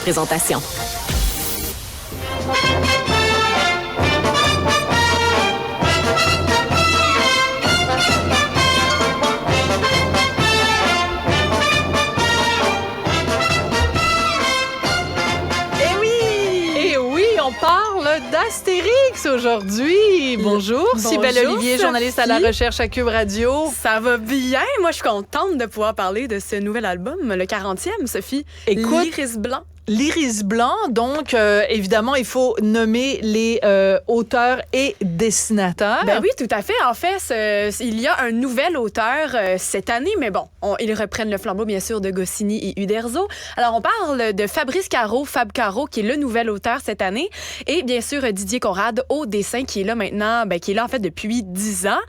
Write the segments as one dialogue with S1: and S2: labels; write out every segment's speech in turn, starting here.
S1: présentation.
S2: D'Astérix aujourd'hui. Bonjour, Cybèle Olivier,
S3: Sophie.
S2: Journaliste à la recherche à Cube Radio.
S3: Ça va bien. Moi, je suis contente de pouvoir parler de ce nouvel album, le 40e, Sophie.
S2: Écoute,
S3: L'Iris Blanc.
S2: L'Iris Blanc, donc, évidemment, il faut nommer les auteurs et dessinateurs.
S3: Ben oui, tout à fait. En fait, il y a un nouvel auteur cette année, mais bon, ils reprennent le flambeau, bien sûr, de Goscinny et Uderzo. Alors, on parle de Fabrice Caro, Fab Caro, qui est le nouvel auteur cette année, et bien sûr, Didier Conrad au dessin, qui est là maintenant, qui est là, en fait, depuis 10 ans.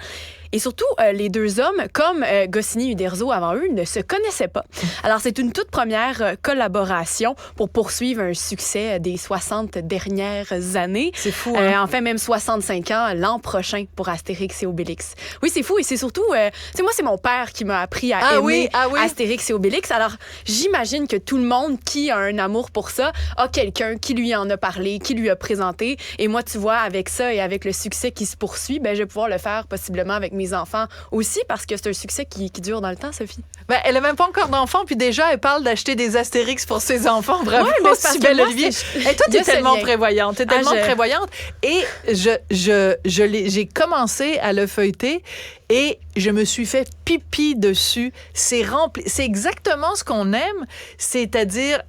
S3: Et surtout, les deux hommes, comme Goscinny et Uderzo avant eux, ne se connaissaient pas. Alors, c'est une toute première collaboration pour poursuivre un succès des 60 dernières années.
S2: C'est fou, hein?
S3: En fait, même 65 ans l'an prochain pour Astérix et Obélix. Oui, c'est fou. Et c'est surtout... tu sais, moi, c'est mon père qui m'a appris à aimer Astérix et Obélix. Alors, j'imagine que tout le monde qui a un amour pour ça a quelqu'un qui lui en a parlé, qui lui a présenté. Et moi, tu vois, avec ça et avec le succès qui se poursuit, je vais pouvoir le faire possiblement avec mes enfants aussi, parce que c'est un succès qui dure dans le temps, Sophie.
S2: Elle n'a même pas encore d'enfants, puis déjà, elle parle d'acheter des Astérix pour ses enfants. Bravo,
S3: ouais,
S2: Cybèle Olivier. Et toi, t'es tellement prévoyante. T'es tellement prévoyante. Et j'ai commencé à le feuilleter et je me suis fait pipi dessus. C'est rempli. C'est exactement ce qu'on aime, c'est-à-dire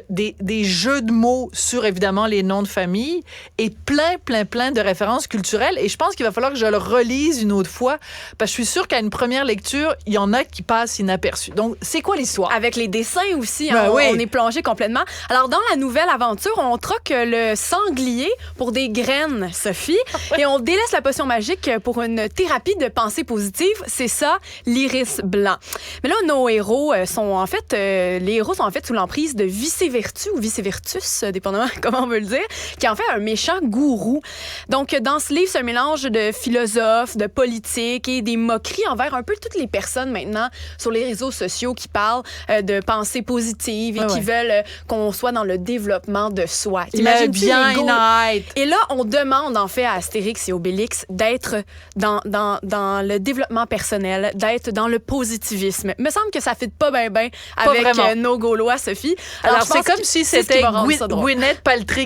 S2: des jeux de mots sur, évidemment, les noms de famille et plein de références culturelles. Et je pense qu'il va falloir que je le relise une autre fois, parce que je suis sûre qu'à une première lecture, il y en a qui passent inaperçus. Donc, c'est quoi l'histoire?
S3: Avec les dessins aussi, on est plongé complètement. Alors, dans la nouvelle aventure, on troque le sanglier pour des graines, Sophie, et on délaisse la potion magique pour une thérapie de pensée positive. C'est ça, l'Iris Blanc. Mais là, nos héros sont en fait... les héros sont en fait sous l'emprise de Vice-Vertu ou Vice-Vertus, dépendamment comment on veut le dire, qui est en fait un méchant gourou. Donc, dans ce livre, c'est un mélange de philosophes, de politique et des moqueries envers un peu toutes les personnes maintenant sur les réseaux sociaux qui parlent de pensée positive et qui veulent qu'on soit dans le développement de soi.
S2: Le bien-être.
S3: Et là, on demande en fait à Astérix et Obélix d'être dans le développement personnel, d'être dans le positivisme. Il me semble que ça ne fit pas bien avec nos Gaulois, Sophie.
S2: Alors c'est comme si c'était Gwyneth Paltrow.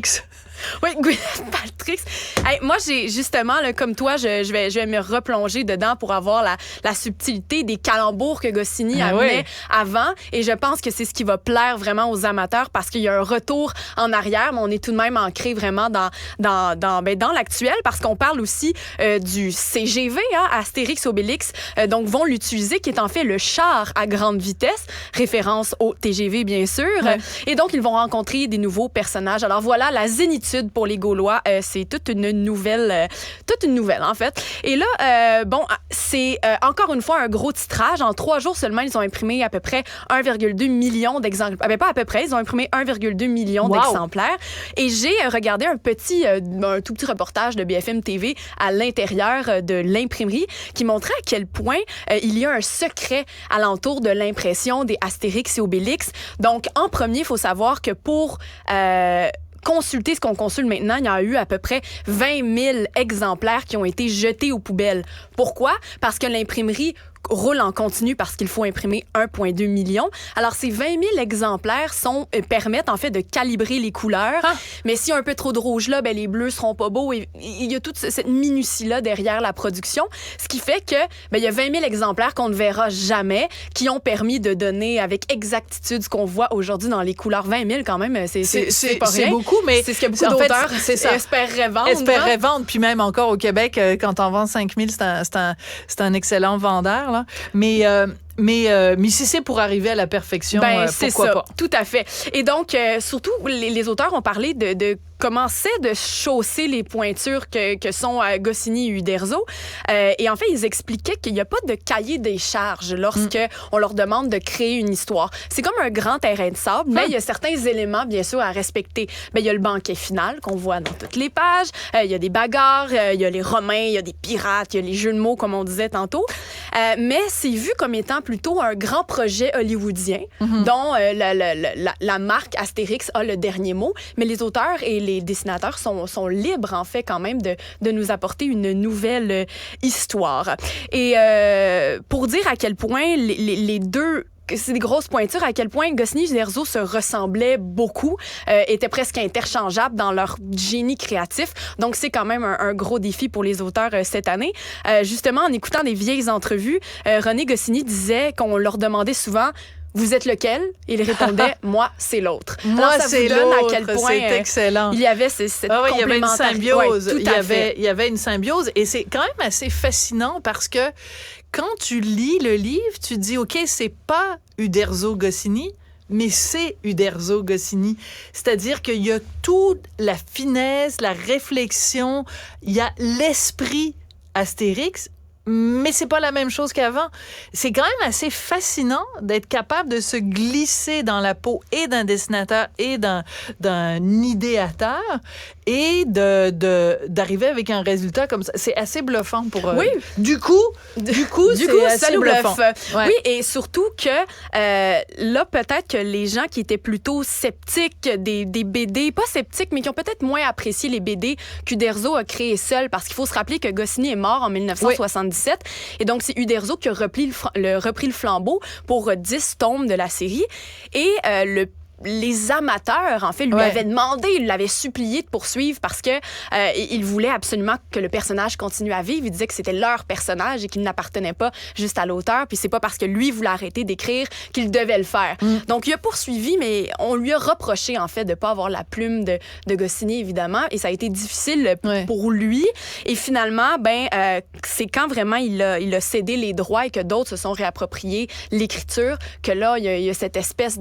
S3: Oui, Gwyneth Paltrow. Hey, moi, j'ai justement, là, comme toi, je vais me replonger dedans pour avoir la subtilité des calembours que Goscinny amenait avant. Et je pense que c'est ce qui va plaire vraiment aux amateurs, parce qu'il y a un retour en arrière, mais on est tout de même ancré vraiment dans l'actuel, parce qu'on parle aussi du CGV, Astérix Obélix, donc vont l'utiliser, qui est en fait le char à grande vitesse, référence au TGV, bien sûr. Ouais. Et donc, ils vont rencontrer des nouveaux personnages. Alors voilà, la zénitude pour les Gaulois, c'est toute une nouvelle, en fait. Et là, c'est encore une fois un gros titrage. En 3 jours seulement, ils ont imprimé à peu près 1,2 million d'exemplaires. Pas à peu près, ils ont imprimé 1,2 million d'exemplaires. Et j'ai regardé un tout petit reportage de BFM TV à l'intérieur de l'imprimerie qui montrait à quel point il y a un secret alentour de l'impression des Astérix et Obélix. Donc, en premier, il faut savoir que pour... consulter ce qu'on consulte maintenant, il y a eu à peu près 20 000 exemplaires qui ont été jetés aux poubelles. Pourquoi? Parce que l'imprimerie roule en continu parce qu'il faut imprimer 1,2 million. Alors, ces 20 000 exemplaires permettent en fait de calibrer les couleurs. Mais s'il y a un peu trop de rouge là, les bleus seront pas beaux. Et il y a toute cette minutie-là derrière la production. Ce qui fait que il y a 20 000 exemplaires qu'on ne verra jamais, qui ont permis de donner avec exactitude ce qu'on voit aujourd'hui dans les couleurs. 20 000 quand même, c'est pas rien.
S2: C'est beaucoup, mais
S3: c'est ce que beaucoup d'auteurs espéraient vendre.
S2: Espéraient vendre. Puis même encore au Québec, quand on vend 5 000, c'est un excellent vendeur. Là. Mais si c'est pour arriver à la perfection, pourquoi pas?
S3: Tout à fait. Et donc, surtout, les auteurs ont parlé de commençaient de chausser les pointures que sont Goscinny et Uderzo. Et en fait, ils expliquaient qu'il n'y a pas de cahier des charges lorsque on leur demande de créer une histoire. C'est comme un grand terrain de sable, mais il y a certains éléments, bien sûr, à respecter. Il y a le banquet final qu'on voit dans toutes les pages, il y a des bagarres, il y a les Romains, il y a des pirates, il y a les jeux de mots, comme on disait tantôt. Mais c'est vu comme étant plutôt un grand projet hollywoodien dont la marque Astérix a le dernier mot. Mais les auteurs et les dessinateurs sont libres, en fait, quand même, de nous apporter une nouvelle histoire. Et pour dire à quel point les deux... C'est des grosses pointures, à quel point Goscinny et Uderzo se ressemblaient beaucoup, étaient presque interchangeables dans leur génie créatif. Donc, c'est quand même un gros défi pour les auteurs cette année. Justement, en écoutant des vieilles entrevues, René Goscinny disait qu'on leur demandait souvent « Vous êtes lequel? » Ils répondaient « Moi, c'est l'autre. »
S2: Moi, c'est l'autre. À quel point
S3: c'est
S2: excellent.
S3: Il y avait cette complémentarité.
S2: Il y avait une symbiose.
S3: Ouais,
S2: il y avait une symbiose. Et c'est quand même assez fascinant parce que quand tu lis le livre, tu te dis, OK, c'est pas Uderzo-Goscinny, mais c'est Uderzo-Goscinny. C'est-à-dire qu'il y a toute la finesse, la réflexion, il y a l'esprit Astérix, mais c'est pas la même chose qu'avant. C'est quand même assez fascinant d'être capable de se glisser dans la peau et d'un dessinateur et d'un idéateur et d'arriver avec un résultat comme ça. C'est assez bluffant pour...
S3: Oui.
S2: Du coup, c'est assez bluffant.
S3: Ouais. Oui, et surtout que là, peut-être que les gens qui étaient plutôt sceptiques des BD, pas sceptiques, mais qui ont peut-être moins apprécié les BD qu'Uderzo a créé seul, parce qu'il faut se rappeler que Goscinny est mort en 1977. Oui. Et donc, c'est Uderzo qui a repris le flambeau pour 10 tomes de la série. Et les amateurs, en fait, lui avaient demandé, ils l'avaient supplié de poursuivre parce que ils voulaient absolument que le personnage continue à vivre. Ils disaient que c'était leur personnage et qu'il n'appartenait pas juste à l'auteur. Puis c'est pas parce que lui voulait arrêter d'écrire qu'il devait le faire. Donc, il a poursuivi, mais on lui a reproché, en fait, de pas avoir la plume de Goscinny, évidemment. Et ça a été difficile pour lui. Et finalement, c'est quand vraiment il a cédé les droits et que d'autres se sont réappropriés l'écriture que là, il y a cette espèce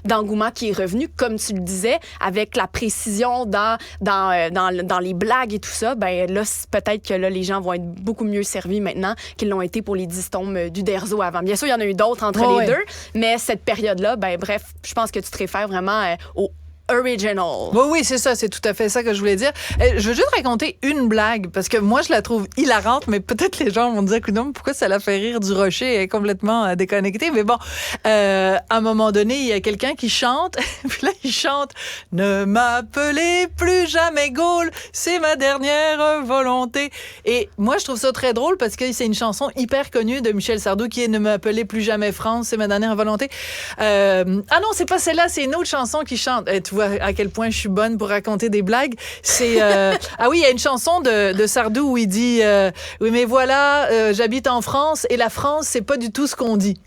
S3: d'engouement qui est revenu, comme tu le disais, avec la précision dans les blagues et tout ça. Là, peut-être que là, les gens vont être beaucoup mieux servis maintenant qu'ils l'ont été pour les 10 tomes d'Uderzo avant. Bien sûr, il y en a eu d'autres entre les deux, mais cette période-là, bref, je pense que tu te réfères vraiment au original.
S2: Oui, c'est ça. C'est tout à fait ça que je voulais dire. Je veux juste raconter une blague, parce que moi, je la trouve hilarante, mais peut-être les gens vont dire, non, pourquoi ça la fait rire du rocher? Elle est complètement déconnectée. Mais bon, à un moment donné, il y a quelqu'un qui chante, puis là, il chante « Ne m'appelez plus jamais Gaulle, c'est ma dernière volonté. » Et moi, je trouve ça très drôle, parce que c'est une chanson hyper connue de Michel Sardou qui est « Ne m'appelez plus jamais France, c'est ma dernière volonté. » Ah non, c'est pas celle-là, c'est une autre chanson qui chante. Tu vois à quel point je suis bonne pour raconter des blagues. C'est ah oui, il y a une chanson de Sardou où il dit oui, mais voilà, j'habite en France et la France, c'est pas du tout ce qu'on dit.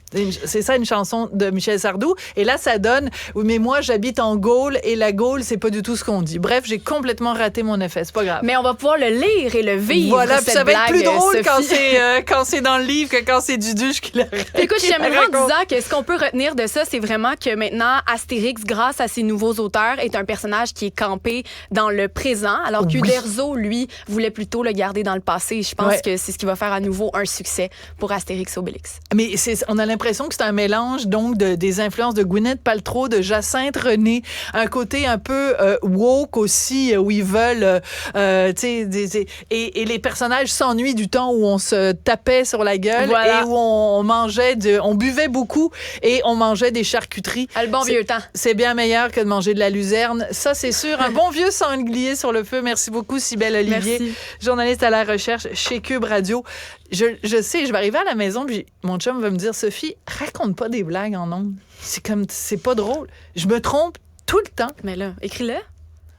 S2: C'est ça, une chanson de Michel Sardou. Et là, ça donne oui, mais moi, j'habite en Gaule et la Gaule, c'est pas du tout ce qu'on dit. Bref, j'ai complètement raté mon effet. C'est pas grave.
S3: Mais on va pouvoir le lire et le vivre.
S2: Voilà, puis ça va être plus drôle
S3: Sophie.
S2: quand c'est dans le livre que quand c'est Duduche qui l'a raconté.
S3: Écoute, j'aimerais en disant que ce qu'on peut retenir de ça, c'est vraiment que maintenant, Astérix, grâce à ses nouveaux auteurs, est un personnage qui est campé dans le présent, alors qu'Uderzo, lui, voulait plutôt le garder dans le passé. Je pense que c'est ce qui va faire à nouveau un succès pour Astérix Obélix.
S2: Mais on a l'impression que c'est un mélange donc des influences de Gwyneth Paltrow, de Jacinthe René, un côté un peu woke aussi, où ils veulent, et les personnages s'ennuient du temps où on se tapait sur la gueule et où on mangeait, on buvait beaucoup et on mangeait des charcuteries.
S3: Le bon vieux temps.
S2: C'est bien meilleur que de manger de la luzerne, ça c'est sûr. Un bon vieux sanglier sur le feu. Merci beaucoup, Cybèle Olivier,
S3: Merci.
S2: Journaliste à la recherche chez Cube Radio. Je sais, je vais arriver à la maison puis mon chum va me dire, Sophie, raconte pas des blagues en ondes. C'est pas drôle. Je me trompe tout le temps.
S3: Mais là, écris-le.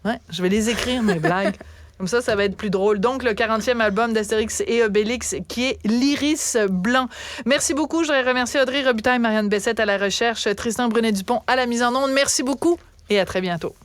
S2: Ouais, je vais les écrire, mes blagues. Comme ça va être plus drôle. Donc, le 40e album d'Astérix et Obélix, qui est l'Iris Blanc. Merci beaucoup. Je voudrais remercier Audrey Robitaille, Marianne Bessette à la recherche, Tristan Brunet-Dupont à la mise en onde. Merci beaucoup et à très bientôt.